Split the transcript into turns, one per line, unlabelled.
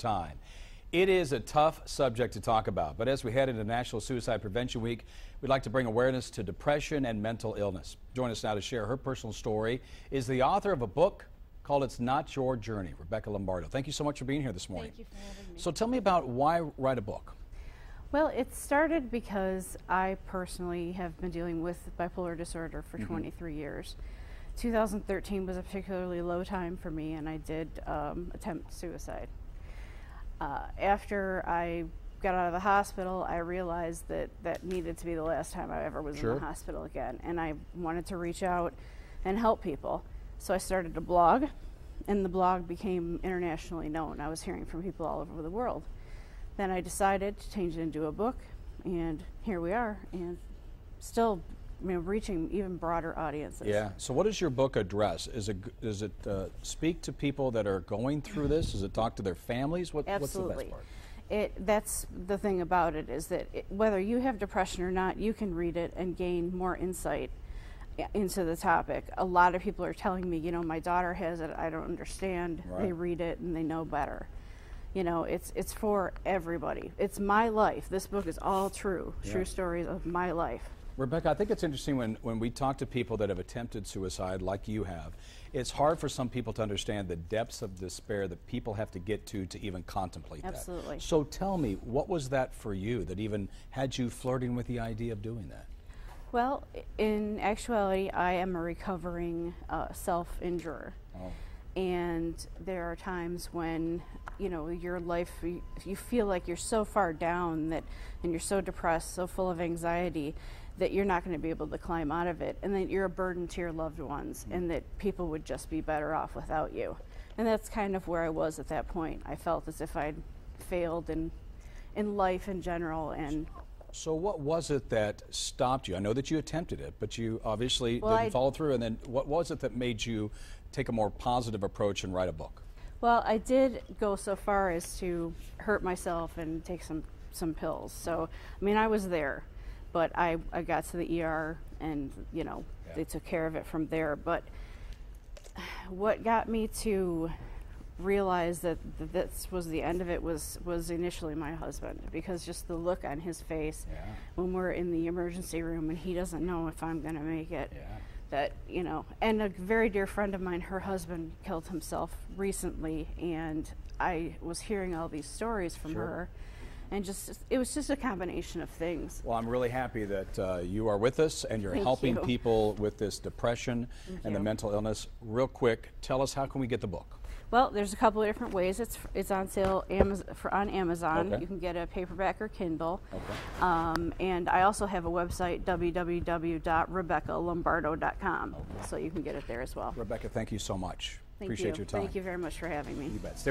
time. It is a tough subject to talk about, but as we head into National Suicide Prevention Week, we'd like to bring awareness to depression and mental illness. Join us now to share her personal story is the author of a book called It's Not Your Journey, Rebecca Lombardo. Thank you so much for being here this morning.
Thank you for having me.
So tell me about why write a book.
Well, it started because I personally have been dealing with bipolar disorder for 23 years. 2013 was a particularly low time for me, and I did attempt suicide. After I got out of the hospital, I realized that that needed to be the last time I ever was in the hospital again, and I wanted to reach out and help people. So I started a blog, and the blog became internationally known. I was hearing from people all over the world. Then I decided to change it into a book, and here we are, and still reaching even broader audiences.
Yeah. So what does your book address? Does it speak to people that are going through this? Does it talk to their families?
Absolutely.
What's the best part?
That's the thing about it, is that whether you have depression or not, you can read it and gain more insight into the topic. A lot of people are telling me, you know, my daughter has it, I don't understand. Right. They read it and they know better. You know, it's for everybody. It's my life. This book is all true stories of my life.
Rebecca, I think it's interesting when we talk to people that have attempted suicide like you have, it's hard for some people to understand the depths of despair that people have to get to even contemplate that.
Absolutely.
So tell me, what was that for you that even had you flirting with the idea of doing that?
Well, in actuality, I am a recovering self-injurer. Oh. And there are times when, you know, your life, you feel like you're so far down that, and you're so depressed, so full of anxiety, that you're not going to be able to climb out of it, and that you're a burden to your loved ones, and that people would just be better off without you. And that's kind of where I was at that point. I felt as if I'd failed in life in general. And
so what was it that stopped you? I know that you attempted it, but you obviously didn't follow through, and then what was it that made you take a more positive approach and write a book?
Well, I did go so far as to hurt myself and take some pills. So, I mean, I was there, but I got to the ER, and, you know, they took care of it from there. But what got me to realize that this was the end of it was initially my husband, because just the look on his face when we're in the emergency room and he doesn't know if I'm going to make it. That, you know, and a very dear friend of mine, her husband killed himself recently, and I was hearing all these stories from her, and it was just a combination of things.
Well, I'm really happy that you are with us and you're helping people with this depression and the mental illness. Real quick, tell us, how can we get the book?
Well, there's a couple of different ways. It's on sale on Amazon. You can get a paperback or Kindle. And I also have a website, www.rebeccalombardo.com. So you can get it there as well.
Rebecca, thank you so much.
Thank
Appreciate your time.
Thank you very much for having me.
You bet. Stay